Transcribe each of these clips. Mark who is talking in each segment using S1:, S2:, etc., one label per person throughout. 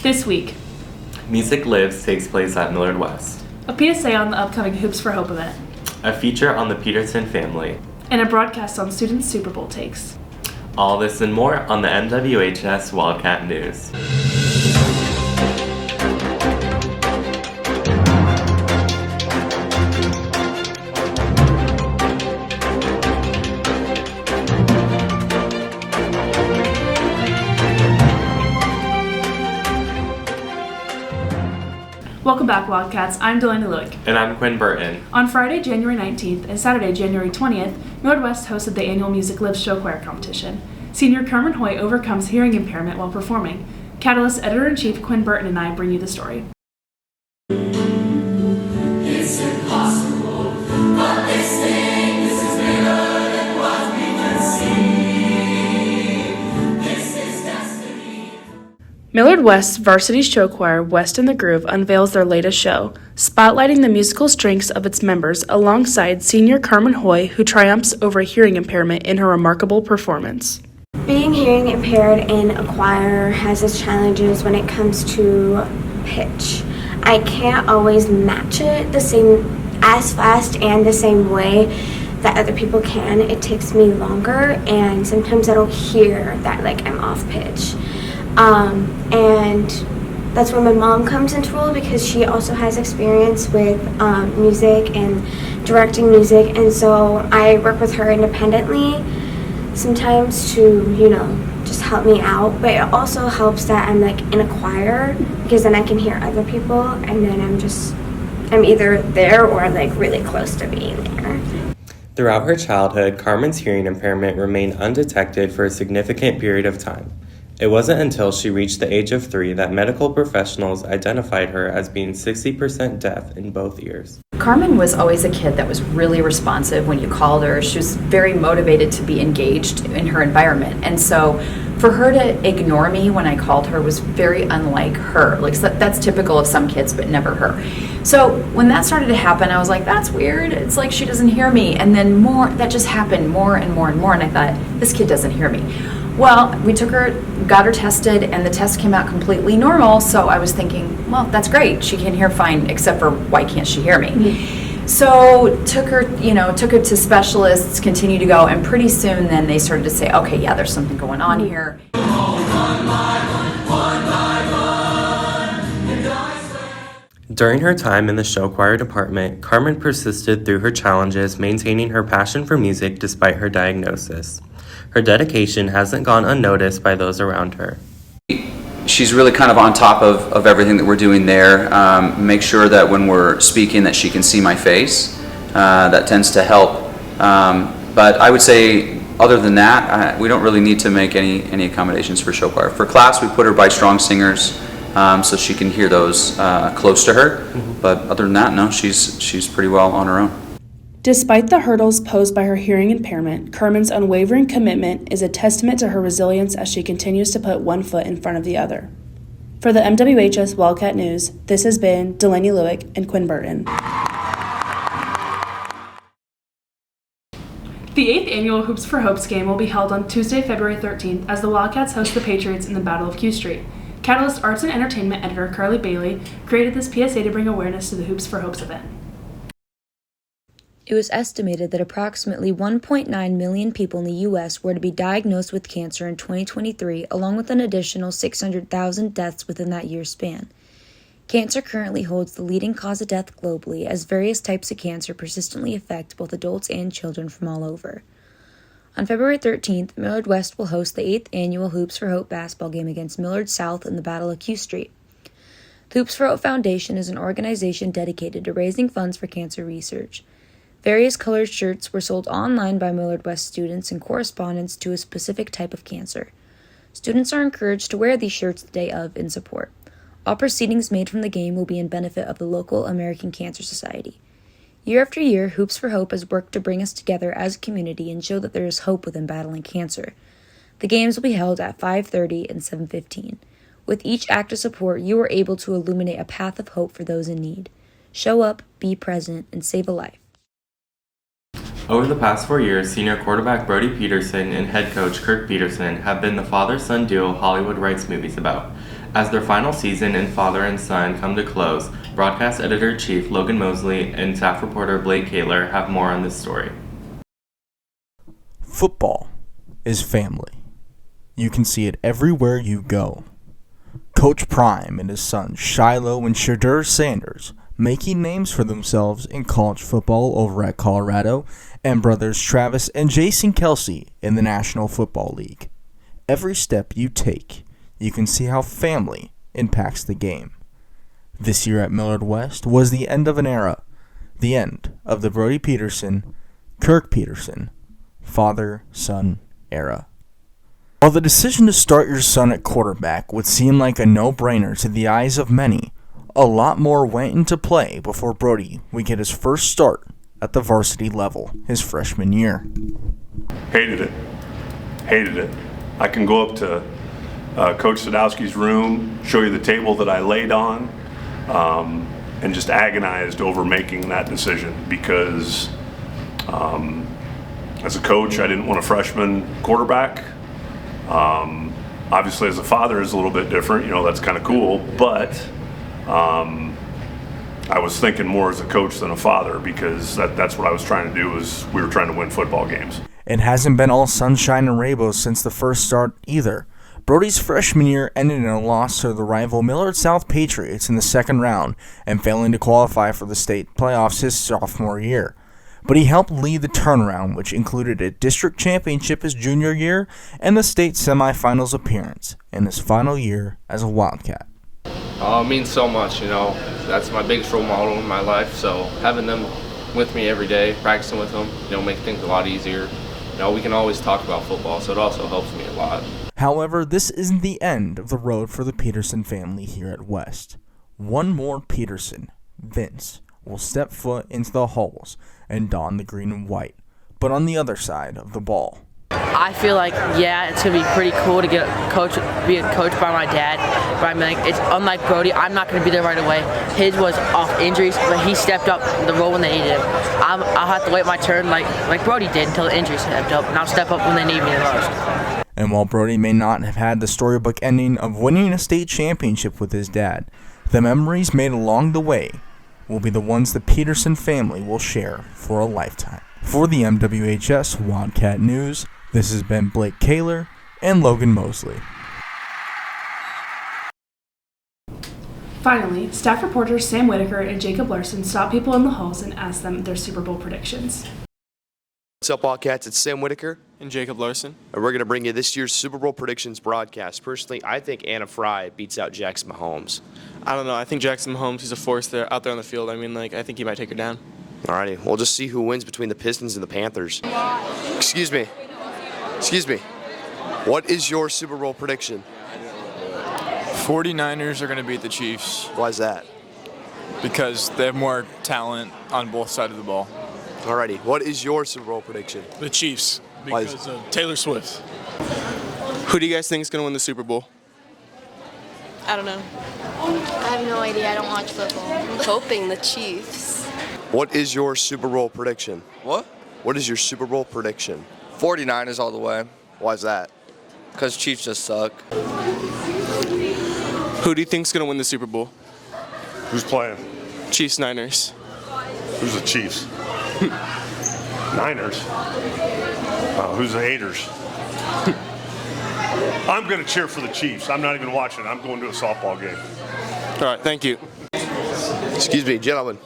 S1: This week,
S2: Music Lives takes place at Millard West.
S1: a PSA on the upcoming Hoops for Hope event,
S2: A feature on the Peterson family.
S1: and a broadcast on student Super Bowl takes.
S2: All this and more on the MWHS Wildcat News.
S1: Welcome back, Wildcats. I'm Delaney Lewick.
S2: And I'm Quinn Burton.
S1: On Friday, January 19th and Saturday, January 20th, Millard West hosted the annual Music Lives show choir competition. Senior Carmen Hoy overcomes hearing impairment while performing. Catalyst editor-in-chief Quinn Burton and I bring you the story.
S3: It's impossible, but they sing. This is bigger than what we can see. This is destiny.
S1: Millard West's varsity show choir, West in the Groove, unveils their latest show, spotlighting the musical strengths of its members alongside senior Carmen Hoy, who triumphs over a hearing impairment in her remarkable performance.
S4: Being hearing impaired in a choir has its challenges when it comes to pitch. I can't always match it the same as fast and the same way that other people can. It takes me longer, and sometimes I don't hear that like I'm off pitch. And that's where my mom comes into role, because she also has experience with music and directing music, and so I work with her independently sometimes to, just help me out. But it also helps that I'm like in a choir, because then I can hear other people, and then I'm either there or like really close to being there.
S2: Throughout her childhood, Carmen's hearing impairment remained undetected for a significant period of time. It wasn't until she reached the age of 3 that medical professionals identified her as being 60% deaf in both ears.
S5: Carmen was always a kid that was really responsive when you called her. She was very motivated to be engaged in her environment. And so for her to ignore me when I called her was very unlike her. Like, that's typical of some kids, but never her. So when that started to happen, I was like, that's weird. It's like she doesn't hear me. And then that just happened more and more and more. And I thought, this kid doesn't hear me. Well, we took her, got her tested, and the test came out completely normal. So I was thinking, well, that's great. She can hear fine, except for why can't she hear me? Mm-hmm. So took her to specialists, continued to go, and pretty soon then they started to say, okay, yeah, there's something going on here.
S2: During her time in the show choir department, Carmen persisted through her challenges, maintaining her passion for music despite her diagnosis. Her dedication hasn't gone unnoticed by those around her.
S6: She's really kind of on top of everything that we're doing there. Make sure that when we're speaking that she can see my face. That tends to help. But I would say, other than that, we don't really need to make any accommodations for show choir. For class, we put her by strong singers so she can hear those close to her. Mm-hmm. But other than that, no, she's pretty well on her own.
S1: Despite the hurdles posed by her hearing impairment, Carmen's unwavering commitment is a testament to her resilience as she continues to put one foot in front of the other. For the MWHS Wildcat News, this has been Delaney Lewick and Quinn Burton. The 8th annual Hoops for Hopes game will be held on Tuesday, February 13th, as the Wildcats host the Patriots in the Battle of Q Street. Catalyst Arts and Entertainment editor Carly Bailey created this PSA to bring awareness to the Hoops for Hopes event.
S7: It was estimated that approximately 1.9 million people in the U.S. were to be diagnosed with cancer in 2023, along with an additional 600,000 deaths within that year's span. Cancer currently holds the leading cause of death globally, as various types of cancer persistently affect both adults and children from all over. On February 13th, Millard West will host the 8th annual Hoops for Hope basketball game against Millard South in the Battle of Q Street. The Hoops for Hope Foundation is an organization dedicated to raising funds for cancer research. Various colored shirts were sold online by Millard West students in correspondence to a specific type of cancer. Students are encouraged to wear these shirts the day of in support. All proceedings made from the game will be in benefit of the local American Cancer Society. Year after year, Hoops for Hope has worked to bring us together as a community and show that there is hope within battling cancer. The games will be held at 5:30 and 7:15. With each act of support, you are able to illuminate a path of hope for those in need. Show up, be present, and save a life.
S2: Over the past 4 years, senior quarterback Brody Peterson and head coach Kirk Peterson have been the father-son duo Hollywood writes movies about. As their final season in father and son come to close, broadcast editor-in-chief Logan Mosley and staff reporter Blake Kaler have more on this story.
S8: Football is family. You can see it everywhere you go. Coach Prime and his sons Shiloh and Shadur Sanders making names for themselves in college football over at Colorado, and brothers Travis and Jason Kelsey in the National Football League. Every step you take, you can see how family impacts the game. This year at Millard West was the end of an era, the end of the Brody Peterson, Kirk Peterson, father-son era. While the decision to start your son at quarterback would seem like a no-brainer to the eyes of many, a lot more went into play before Brody would get his first start at the varsity level his freshman year.
S9: Hated it. I can go up to Coach Sadowski's room, show you the table that I laid on, and just agonized over making that decision because as a coach, I didn't want a freshman quarterback. Obviously, as a father, is a little bit different. That's kind of cool. But I was thinking more as a coach than a father because that's what I was trying to do. Was we were trying to win football games.
S8: It hasn't been all sunshine and rainbows since the first start either. Brody's freshman year ended in a loss to the rival Millard South Patriots in the second round and failing to qualify for the state playoffs his sophomore year. But he helped lead the turnaround, which included a district championship his junior year and the state semifinals appearance in his final year as a Wildcat.
S10: It means so much, That's my biggest role model in my life, so having them with me every day, practicing with them, make things a lot easier. We can always talk about football, so it also helps me a lot.
S8: However, this isn't the end of the road for the Peterson family here at West. One more Peterson, Vince, will step foot into the halls and don the green and white, but on the other side of the ball.
S11: I feel like, it's going to be pretty cool to be coached by my dad, but it's unlike Brody. I'm not going to be there right away. His was off injuries, but he stepped up the role when they needed him. I'll have to wait my turn like Brody did until the injuries stepped up, and I'll step up when they need me the most.
S8: And while Brody may not have had the storybook ending of winning a state championship with his dad, the memories made along the way will be the ones the Peterson family will share for a lifetime. For the MWHS Wildcat News, this has been Blake Kaler and Logan Mosley.
S1: Finally, staff reporters Sam Whitaker and Jacob Larson stopped people in the halls and asked them their Super Bowl predictions.
S12: What's up, Wildcats? It's Sam Whitaker
S13: and Jacob Larson,
S12: and we're going to bring you this year's Super Bowl predictions broadcast. Personally, I think Anna Fry beats out Jackson Mahomes.
S13: I don't know. I think Jackson Mahomes, he's a force out there on the field. I think he might take her down.
S12: Alrighty, we'll just see who wins between the Pistons and the Panthers. Excuse me. What is your Super Bowl prediction?
S13: 49ers are going to beat the Chiefs.
S12: Why is that?
S13: Because they have more talent on both sides of the ball.
S12: Alrighty, what is your Super Bowl prediction?
S13: The Chiefs, because of Taylor Swift. Who do you guys think is going to win the Super Bowl?
S14: I don't know. I have no idea. I don't watch football. I'm hoping the Chiefs.
S12: What is your Super Bowl prediction?
S15: What?
S12: What is your Super Bowl prediction?
S15: 49ers all the way.
S12: Why is that?
S15: Because Chiefs just suck.
S13: Who do you think's going to win the Super Bowl?
S9: Who's playing?
S13: Chiefs, Niners.
S9: Who's the Chiefs? Niners. Who's the haters? I'm going to cheer for the Chiefs. I'm not even watching. I'm going to a softball game.
S13: All right, thank you.
S12: Excuse me, gentlemen.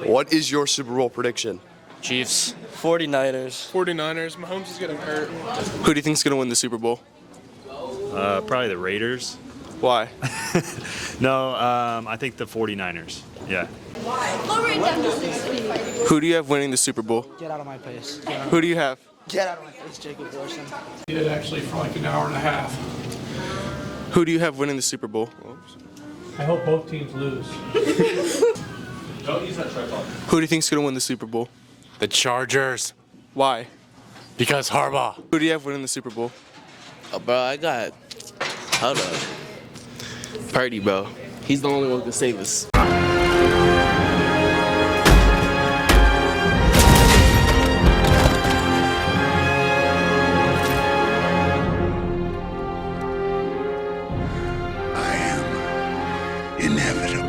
S12: What is your Super Bowl prediction?
S15: Chiefs. 49ers.
S13: 49ers. Mahomes is getting hurt. Who do you think's going to win the Super Bowl?
S16: Probably the Raiders.
S13: Why?
S16: No, I think the 49ers. Yeah.
S13: Who do you have winning the Super Bowl?
S17: Get out of my face.
S13: Who do you have?
S17: Get out of my face, Jacob Larson.
S18: Did actually for like an hour and a half.
S13: Who do you have winning the Super Bowl?
S18: I hope both teams lose.
S13: Don't use that tripod. Who do you think's going to win the Super Bowl?
S19: The Chargers.
S13: Why?
S19: Because Harbaugh.
S13: Who do you have winning the Super Bowl?
S20: Bro, I got, hold up. Purdy, bro. He's the only one who can save us.
S3: inevitable.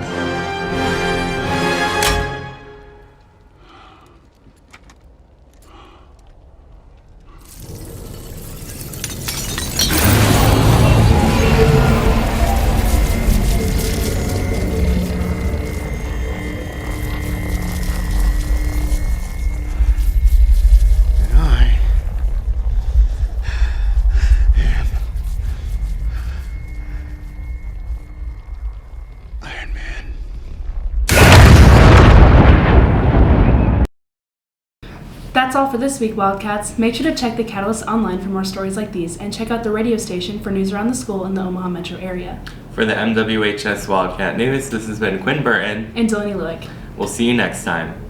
S1: That's all for this week, Wildcats. Make sure to check the Catalyst online for more stories like these, and check out the radio station for news around the school in the Omaha metro area.
S2: For the MWHS Wildcat News, this has been Quinn Burton
S1: And Delaney Lewick.
S2: We'll see you next time.